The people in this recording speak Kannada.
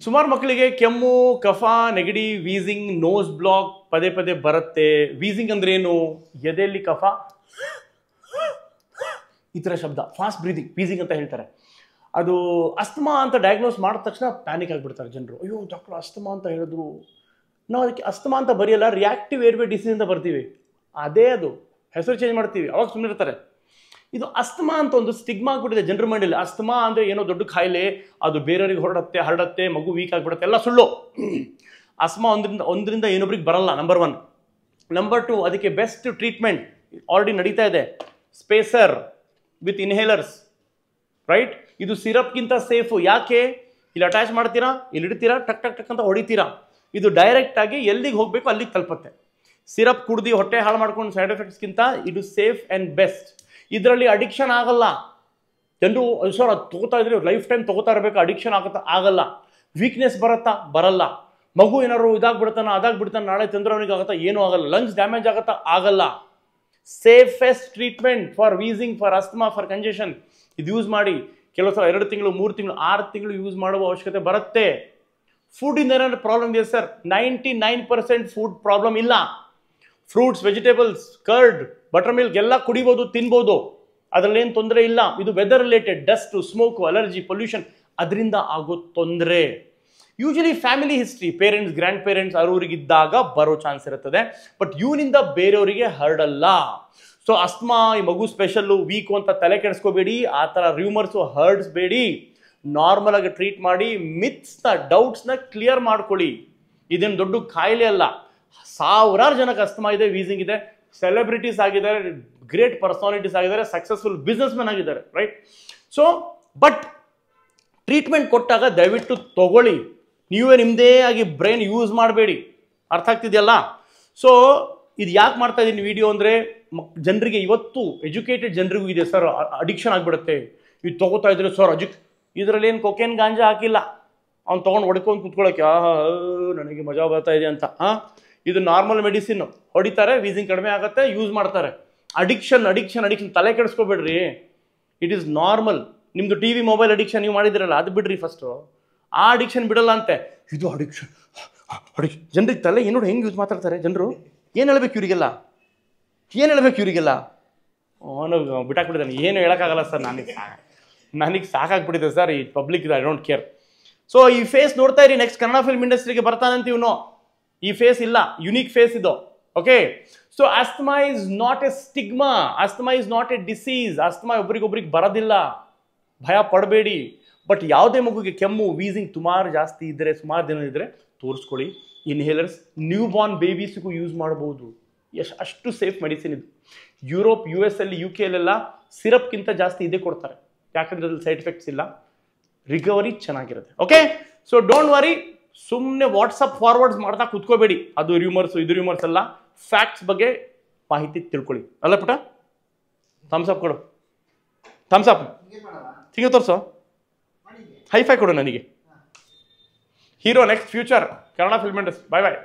ಸುಮಾರು ಮಕ್ಕಳಿಗೆ ಕೆಮ್ಮು, ಕಫ, ನೆಗಡಿ, ವೀಸಿಂಗ್, ನೋಸ್ ಬ್ಲಾಕ್ ಪದೇ ಪದೇ ಬರುತ್ತೆ. ವೀಸಿಂಗ್ ಅಂದ್ರೆ ಏನು? ಎದೆಯಲ್ಲಿ ಕಫ ಈ ಥರ ಶಬ್ದ, ಫಾಸ್ಟ್ ಬ್ರೀದಿಂಗ್, ವೀಸಿಂಗ್ ಅಂತ ಹೇಳ್ತಾರೆ. ಅದು ಅಸ್ತಮಾ ಅಂತ ಡಯಾಗ್ನೋಸ್ ಮಾಡಿದ ತಕ್ಷಣ ಪ್ಯಾನಿಕ್ ಆಗಿಬಿಡ್ತಾರೆ ಜನರು. ಅಯ್ಯೋ ಡಾಕ್ಟರ್ ಅಸ್ತಮಾ ಅಂತ ಹೇಳಿದ್ರು. ನಾವು ಅದಕ್ಕೆ ಅಸ್ತಮಾ ಅಂತ ಬರೆಯಲ್ಲ, ರಿಯಾಕ್ಟಿವ್ ಏರ್ವೇ ಡಿಸೀಸ್ ಅಂತ ಬರ್ತೀವಿ. ಅದೇ ಅದು ಹೆಸರು ಚೇಂಜ್ ಮಾಡ್ತೀವಿ, ಅವಾಗ ಸುಮ್ಮನೆ ಇರ್ತಾರೆ. ಇದು ಅಸ್ತಮಾ ಅಂತ ಒಂದು ಸ್ಟಿಗ್ಮಾ ಆಗ್ಬಿಟ್ಟಿದೆ ಜನರ ಮೈಂಡಲ್ಲಿ. ಅಸ್ತಮಾ ಅಂದರೆ ಏನೋ ದೊಡ್ಡ ಕಾಯಿಲೆ, ಅದು ಬೇರೆಯವ್ರಿಗೆ ಹರಡತ್ತೆ, ಮಗು ವೀಕ್ ಆಗಿಬಿಡುತ್ತೆ, ಎಲ್ಲ ಸುಳ್ಳು. ಅಸ್ತಮಾ ಒಂದರಿಂದ ಏನೊಬ್ರಿಗೆ ಬರಲ್ಲ, ನಂಬರ್ 1. ನಂಬರ್ 2, ಅದಕ್ಕೆ ಬೆಸ್ಟ್ ಟ್ರೀಟ್ಮೆಂಟ್ ಆಲ್ರೆಡಿ ನಡೀತಾ ಇದೆ, ಸ್ಪೇಸರ್ ವಿತ್ ಇನ್ಹೇಲರ್ಸ್, ರೈಟ್? ಇದು ಸಿರಪ್ಗಿಂತ ಸೇಫು. ಯಾಕೆ? ಇಲ್ಲಿ ಅಟ್ಯಾಚ್ ಮಾಡ್ತೀರಾ, ಇಲ್ಲಿ ಇಡ್ತೀರಾ, ಟಕ್ ಟಕ್ ಟಕ್ ಅಂತ ಹೊಡಿತೀರಾ. ಇದು ಡೈರೆಕ್ಟ್ ಆಗಿ ಎಲ್ಲಿಗೆ ಹೋಗಬೇಕು ಅಲ್ಲಿಗೆ ತಲುಪುತ್ತೆ. ಸಿರಪ್ ಕುಡ್ದು ಹೊಟ್ಟೆ ಹಾಳು ಮಾಡ್ಕೊಂಡು ಸೈಡ್ ಎಫೆಕ್ಟ್ಸ್ಗಿಂತ ಇದು ಸೇಫ್ ಆ್ಯಂಡ್ ಬೆಸ್ಟ್. ಇದರಲ್ಲಿ ಅಡಿಕ್ಷನ್ ಆಗಲ್ಲ. ಜನರು ಸರ್ ಅದು ತಗೋತಾ ಇದ್ರೆ ಲೈಫ್ ಟೈಮ್ ತಗೋತಾ ಇರಬೇಕು, ಅಡಿಕ್ಷನ್ ಆಗಲ್ಲ. ವೀಕ್ನೆಸ್ ಬರಲ್ಲ. ಮಗು ಏನಾದ್ರು ಇದಾಗ್ಬಿಡ್ತಾನ, ಅದಾಗ್ಬಿಡ್ತಾನೆ, ನಾಳೆ ತೊಂದರೆ ಅವನಿಗೆ ಆಗುತ್ತಾ? ಏನೂ ಆಗಲ್ಲ. ಲಂಗ್ಸ್ ಡ್ಯಾಮೇಜ್ ಆಗುತ್ತಾ? ಆಗಲ್ಲ. Safest treatment for wheezing, for asthma, for congestion. ಇದು ಯೂಸ್ ಮಾಡಿ. ಕೆಲವು ಸಲ 2 ತಿಂಗಳು, 3 ತಿಂಗಳು, 6 ತಿಂಗಳು ಯೂಸ್ ಮಾಡುವ ಅವಶ್ಯಕತೆ ಬರುತ್ತೆ. ಫುಡ್ ಇಂದ ಏನಾದ್ರು ಪ್ರಾಬ್ಲಮ್ ಇದೆ ಸರ್? 99% ಫುಡ್ ಪ್ರಾಬ್ಲಮ್ ಇಲ್ಲ. Fruits, vegetables, curd, buttermilk ಎಲ್ಲ ಕುಡಿಬೋದು, ತಿನ್ಬೋದು, ಅದರಲ್ಲೇನು ತೊಂದರೆ ಇಲ್ಲ. ಇದು weather related, dust, smoke, allergy, pollution, ಅದರಿಂದ ಆಗೋ ತೊಂದರೆ. Usually family history, parents, grandparents ಅವರಿಗಿದ್ದಾಗ ಬರೋ ಚಾನ್ಸ್ ಇರುತ್ತದೆ. ಬಟ್ ಇವನಿಂದ ಬೇರೆಯವರಿಗೆ ಹರಡಲ್ಲ. ಸೊ ಅಸ್ತಮಾ ಈ ಮಗು ಸ್ಪೆಷಲ್ಲು, ವೀಕು ಅಂತ ತಲೆ ಕೆಡಿಸ್ಕೋಬೇಡಿ. ಆ ಥರ ರೂಮರ್ಸು ಹರಡಿಸ್ಬೇಡಿ. ನಾರ್ಮಲ್ ಆಗಿ ಟ್ರೀಟ್ ಮಾಡಿ, ಮಿತ್ಸ್ನ, ಡೌಟ್ಸ್ನ ಕ್ಲಿಯರ್ ಮಾಡ್ಕೊಳ್ಳಿ. ಇದೇನು ದೊಡ್ಡ ಕಾಯಿಲೆ ಅಲ್ಲ. ಸಾವಿರಾರು ಜನಕ್ಕೆ ಅಸ್ತಮಾ ಇದೆ, ವೀಸಿಂಗ್ ಇದೆ, ಸೆಲೆಬ್ರಿಟೀಸ್ ಆಗಿದ್ದಾರೆ, ಗ್ರೇಟ್ ಪರ್ಸನಾಲಿಟೀಸ್ ಆಗಿದ್ದಾರೆ, ಸಕ್ಸಸ್ಫುಲ್ ಬಿಸ್ನೆಸ್ ಮ್ಯಾನ್ ಆಗಿದ್ದಾರೆ, ರೈಟ್? ಸೊ ಬಟ್ ಟ್ರೀಟ್ಮೆಂಟ್ ಕೊಟ್ಟಾಗ ದಯವಿಟ್ಟು ತಗೊಳ್ಳಿ. ನೀವೇ ನಿಮ್ಮದೇ ಆಗಿ ಬ್ರೈನ್ ಯೂಸ್ ಮಾಡಬೇಡಿ. ಅರ್ಥ ಆಗ್ತಿದೆಯಲ್ಲ? ಸೊ ಇದು ಯಾಕೆ ಮಾಡ್ತಾ ಇದ್ದೀನಿ ವಿಡಿಯೋ ಅಂದರೆ, ಜನರಿಗೆ ಇವತ್ತು ಎಜುಕೇಟೆಡ್ ಜನರಿಗೂ ಇದೆ ಸರ್, ಅಡಿಕ್ಷನ್ ಆಗಿಬಿಡುತ್ತೆ, ಇದು ತೊಗೋತಾ ಇದ್ರೆ ಸರ್ ಇದರಲ್ಲಿ ಏನು ಕೊಕೇನ್ ಗಾಂಜಾ ಹಾಕಿಲ್ಲ, ಅವ್ನು ತೊಗೊಂಡು ಹೊಡ್ಕೊಂಡು ಕುತ್ಕೊಳ್ಳೋಕೆ ನನಗೆ ಮಜಾ ಬರ್ತಾ ಇದೆ ಅಂತ. ಇದು ನಾರ್ಮಲ್ ಮೆಡಿಸಿನ್, ಹೊಡಿತಾರೆ, ವೀಸಿಂಗ್ ಕಡಿಮೆ ಆಗುತ್ತೆ, ಯೂಸ್ ಮಾಡ್ತಾರೆ. ಅಡಿಕ್ಷನ್ ತಲೆ ಕೆಡಿಸ್ಕೋಬೇಡ್ರಿ. It is normal. ನಿಮ್ಮದು TV, ಮೊಬೈಲ್ ಅಡಿಕ್ಷನ್ ನೀವು ಮಾಡಿದಿರಲ್ಲ, ಅದು ಬಿಡ್ರಿ ಫಸ್ಟು. ಆ ಅಡಿಕ್ಷನ್ ಬಿಡಲ್ಲ ಅಂತೆ. ಇದು ಅಡಿಕ್ಷನ್ ಜನರಿಗೆ ತಲೆ ಏನೋ ಹೆಂಗೆ ಯೂಸ್ ಮಾತಾಡ್ತಾರೆ ಜನರು. ಏನು ಹೇಳ್ಬೇಕು ಇವರಿಗೆಲ್ಲ? ಅವನು ಬಿಟ್ಟಾಕ್ಬಿಟ್ಟಿದ್ದಾನೆ, ಏನು ಹೇಳೋಕ್ಕಾಗಲ್ಲ ಸರ್. ನನಗೆ ಸಾಕಾಗ್ಬಿಟ್ಟಿದೆ ಸರ್ ಈ public, I don't care. So ಈ ಫೇಸ್ ನೋಡ್ತಾ ಇರಿ, ನೆಕ್ಸ್ಟ್ ಕನ್ನಡ ಫಿಲ್ಮ್ ಇಂಡಸ್ಟ್ರಿಗೆ ಬರ್ತಾನಂತ ಇವನು. ಈ ಫೇಸ್ ಇಲ್ಲ, ಯುನೀಕ್ ಫೇಸ್ ಇದು. Okay, so asthma is not a stigma, asthma is not a disease. Asthma ಒಬ್ರಿಗೊಬ್ರಿಗೆ ಬರೋದಿಲ್ಲ, ಭಯ ಪಡಬೇಡಿ. ಬಟ್ ಯಾವುದೇ ಮಗುಗೆ ಕೆಮ್ಮು, ವೀಸಿಂಗ್ ಸುಮಾರು ಜಾಸ್ತಿ ಇದ್ದರೆ, ಸುಮಾರು ದಿನ ಇದ್ದರೆ ತೋರಿಸ್ಕೊಳ್ಳಿ. ಇನ್ಹೇಲರ್ಸ್ ನ್ಯೂ ಬಾರ್ನ್ ಬೇಬೀಸ್ಗೂ ಯೂಸ್ ಮಾಡ್ಬೋದು. ಅಷ್ಟು ಸೇಫ್ ಮೆಡಿಸಿನ್ ಇದು. ಯುರೋಪ್, US ಅಲ್ಲಿ, UK ಅಲ್ಲೆಲ್ಲ ಸಿರಪ್ಗಿಂತ ಜಾಸ್ತಿ ಇದೇ ಕೊಡ್ತಾರೆ. ಯಾಕಂದ್ರೆ ಅದ್ರಲ್ಲಿ ಸೈಡ್ ಎಫೆಕ್ಟ್ಸ್ ಇಲ್ಲ, ರಿಕವರಿ ಚೆನ್ನಾಗಿರುತ್ತೆ. Okay, so don't worry. ಸುಮ್ಮನೆ ವಾಟ್ಸಪ್ ಫಾರ್ವರ್ಡ್ಸ್ ಮಾಡ್ತಾ ಕೂತ್ಕೋಬೇಡಿ. ಅದು ರೂಮರ್ಸು, ಇದು ರೂಮರ್ಸ್ ಅಲ್ಲ, ಫ್ಯಾಕ್ಟ್ಸ್ ಬಗ್ಗೆ ಮಾಹಿತಿ ತಿಳ್ಕೊಳ್ಳಿ. ಅಲ್ಲ ಪುಟ? ಥಮ್ಸ್ ಅಪ್ ಕೊಡು, ಥಮ್ಸ್ ಅಪ್ ಹಿಂಗೆ ತೋರಿಸೋ, ಹೈಫೈ ಕೊಡು ನನಗೆ. Hero next future Kannada film industry. Bye ಬಾಯ್.